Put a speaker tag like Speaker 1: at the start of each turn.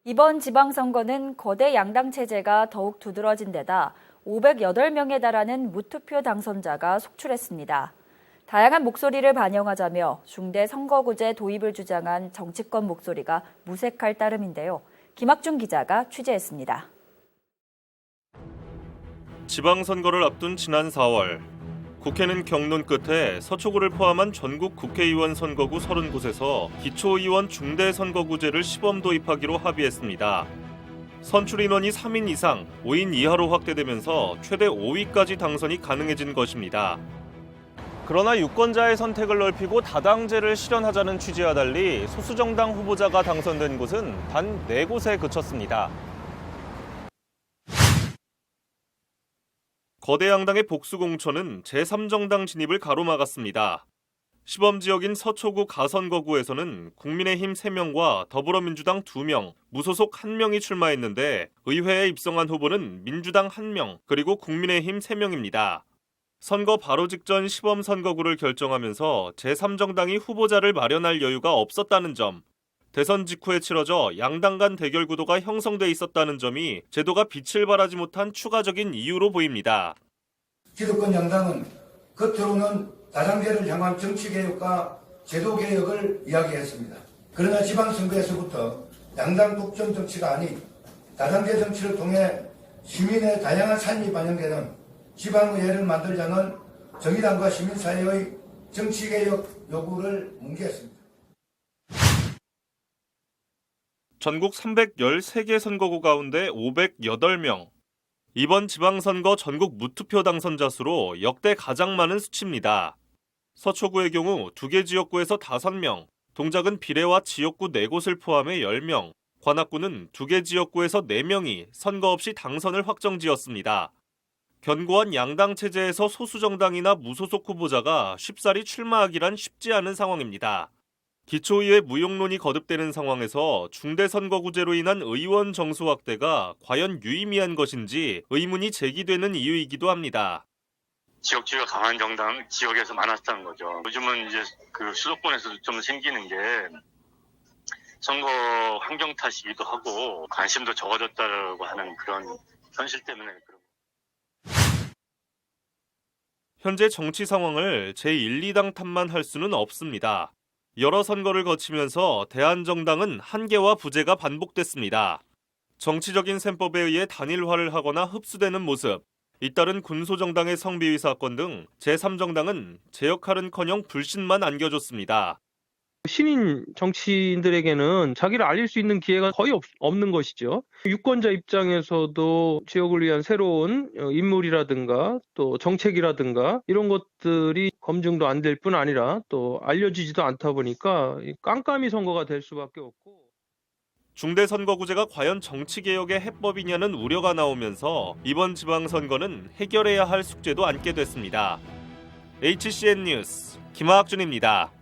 Speaker 1: 이번 지방선거는 거대 양당 체제가 더욱 두드러진 데다 508명에 달하는 무투표 당선자가 속출했습니다. 다양한 목소리를 반영하자며 중대 선거구제 도입을 주장한 정치권 목소리가 무색할 따름인데요. 김학중 기자가 취재했습니다.
Speaker 2: 지방선거를 앞둔 지난 4월, 국회는 경론 끝에 서초구를 포함한 전국 국회의원 선거구 30곳에서 기초의원 중대선거구제를 시범 도입하기로 합의했습니다. 선출 인원이 3인 이상, 5인 이하로 확대되면서 최대 5위까지 당선이 가능해진 것입니다. 그러나 유권자의 선택을 넓히고 다당제를 실현하자는 취지와 달리 소수정당 후보자가 당선된 곳은 단 4곳에 그쳤습니다. 거대 양당의 복수공천은 제3정당 진입을 가로막았습니다. 시범지역인 서초구 가선거구에서는 국민의힘 3명과 더불어민주당 2명, 무소속 1명이 출마했는데 의회에 입성한 후보는 민주당 1명, 그리고 국민의힘 3명입니다. 선거 바로 직전 시범선거구를 결정하면서 제3정당이 후보자를 마련할 여유가 없었다는 점, 대선 직후에 치러져 양당 간 대결 구도가 형성돼 있었다는 점이 제도가 빛을 발하지 못한 추가적인 이유로 보입니다.
Speaker 3: 기득권 양당은 겉으로는 다당제를 향한 정치개혁과 제도개혁을 이야기했습니다. 그러나 지방선거에서부터 양당 독점 정치가 아닌 다당제 정치를 통해 시민의 다양한 삶이 반영되는 지방의회를 만들자는 정의당과 시민사회의 정치개혁 요구를 뭉개었습니다.
Speaker 2: 전국 313개 선거구 가운데 508명. 이번 지방선거 전국 무투표 당선자 수로 역대 가장 많은 수치입니다. 서초구의 경우 2개 지역구에서 5명, 동작은 비례와 지역구 4곳을 포함해 10명, 관악구는 2개 지역구에서 4명이 선거 없이 당선을 확정지었습니다. 견고한 양당 체제에서 소수정당이나 무소속 후보자가 쉽사리 출마하기란 쉽지 않은 상황입니다. 기초의회 무용론이 거듭되는 상황에서 중대선거구제로 인한 의원 정수 확대가 과연 유의미한 것인지 의문이 제기되는 이유이기도 합니다.
Speaker 4: 지역주의가 강한 정당 지역에서 많았다는 거죠. 요즘은 이제 그 수도권에서도 좀 생기는 게 선거 환경 탓이기도 하고 관심도 적어졌다고 하는 그런 현실 때문에 그런.
Speaker 2: 현재 정치 상황을 제1, 2당 탓만 할 수는 없습니다. 여러 선거를 거치면서 대한정당은 한계와 부재가 반복됐습니다. 정치적인 셈법에 의해 단일화를 하거나 흡수되는 모습, 잇따른 군소정당의 성비위 사건 등 제3정당은 제 역할은커녕 불신만 안겨줬습니다.
Speaker 5: 신인 정치인들에게는 자기를 알릴 수 있는 기회가 거의 없는 것이죠. 유권자 입장에서도 지역을 위한 새로운 인물이라든가 또 정책이라든가 이런 것들이 검증도 안 될 뿐 아니라 또 알려지지도 않다 보니까 깜깜이 선거가 될 수밖에 없고.
Speaker 2: 중대선거구제가 과연 정치개혁의 해법이냐는 우려가 나오면서 이번 지방선거는 해결해야 할 숙제도 안게 됐습니다. HCN 뉴스 김학준입니다.